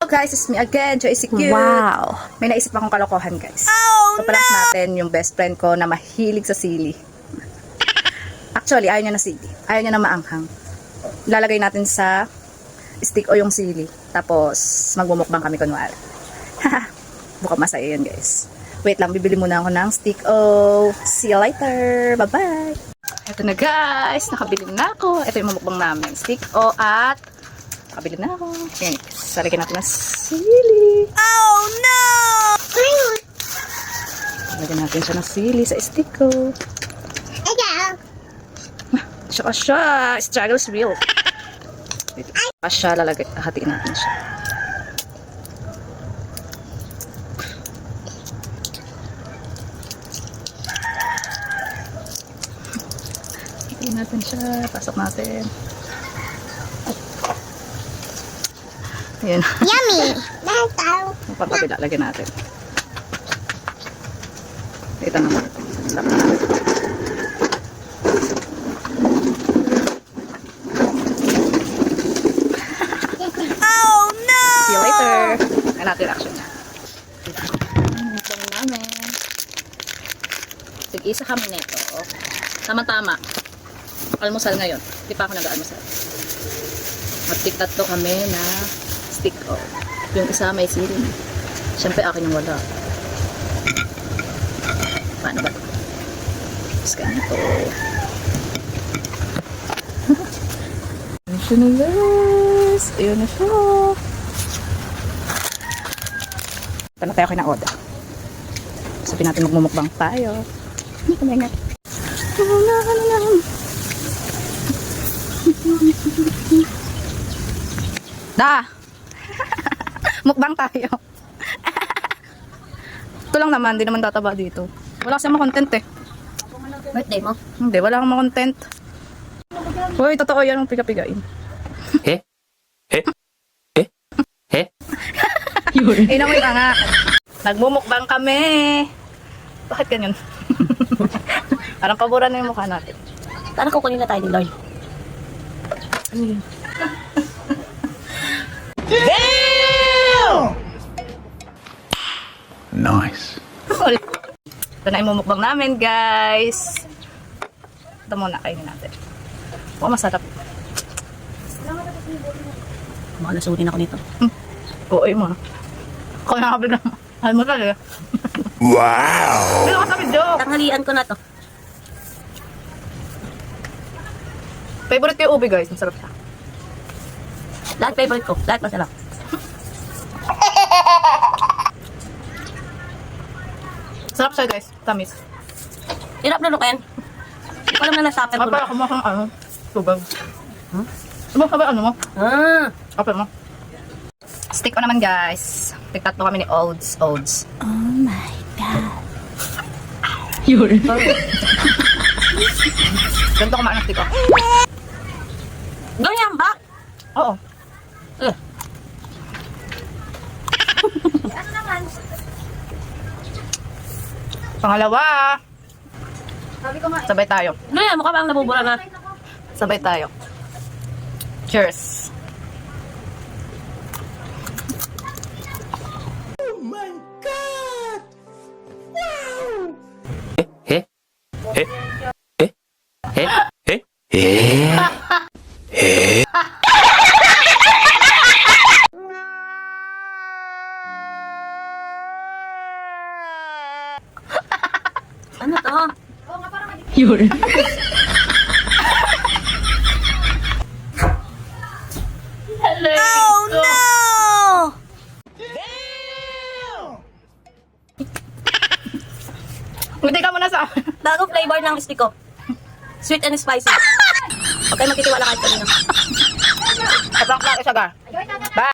Guys, it's me again, Joyce Cute. Wow. May naisip akong kalokohan, guys. So, prank natin yung best friend ko na mahilig sa sili. Actually, ayaw niya na sili. Ayaw niya na maanghang. Lalagay natin sa stick o yung sili. Tapos, magmumukbang kami kunwari. Bukang masaya yan, guys. Wait lang, bibili muna ako ng stick o. See you later. Bye-bye. Ito na, guys. Nakabili na ako. Ito yung mamukbang namin. Stick o at nakabili na ako. Yan, salagyan natin ng sili. Oh no! Lagyan natin siya ng sili sa stick ko. Tsaka siya. Struggle's real. Tsaka siya, hatiin natin siya. Hatiin natin siya. Pasok natin. Ayan. Yummy! Yung pagkabila, lagyan natin. Ito naman. Sarap na. Oh no! See you later. Ayan natin action niya. Ito namin. Tig-isa kami nito. Tama-tama. Almusal ngayon. Di pa ako nag-almusal. Magtik-tatlo kami na stick o. Yung isa may sili. Siyempre akin yung wala. Paano ba? Tapos ganito. Ayun siya na, guys. Ayun na siya. Ito na tayo kay na Oda. Sabihin natin magmumukbang tayo. Hindi ko na. Da! Mukbang tayo. Ito lang naman, hindi naman tataba dito. Wala kasi content eh. Birthday mo? Hindi, wala akong content. Uy, totoo yan ang piga-pigain. Eh? Eh? Eh? Eh? Inamoy ka nga. Nagmumukbang kami. Bakit ganyan? Parang paboran na yung mukha natin. Sana kukunin na tayo ni Lord. Ano yun? Nice. Ito na yung mumukbang namin, guys. Ito muna, kainin natin. Oh, masarap. Baka nasunin ako nito. Oo, mo. Ako nakabig na. Alam mo talaga. Wow! Bilo ka sa video. Tanghalian ko na to. Favorite ko yung ubi, guys. Masarap siya. Lahat favorite ko. Lahat masarap. Sarap siya, guys. Tamis. Hirap na lukin. Hindi ko alam na nasapin ko Para na. kumakang ano, tubag. Sabi ano mo? Ah! Kapit mo. Stick ko naman, guys. Tigtatlo kami ni Olds. Oh my God. Yun. Ganito kumain ng stick ko. Ganyan ba? Oo. Eh. Pangalawa. Sabay tayo. Ganyan, mukha bang nabubura na. Sabay tayo. Cheers. Eh? Eh? Eh? Eh? Eh? Eh? Eh? Ano to? Yun. Oh no! Hindi ka muna sa akin. Bagong flavor ng stick ko. Sweet and spicy. Okay, magtitiwala kahit kanina. Kapang klaro siya, gar. Bye.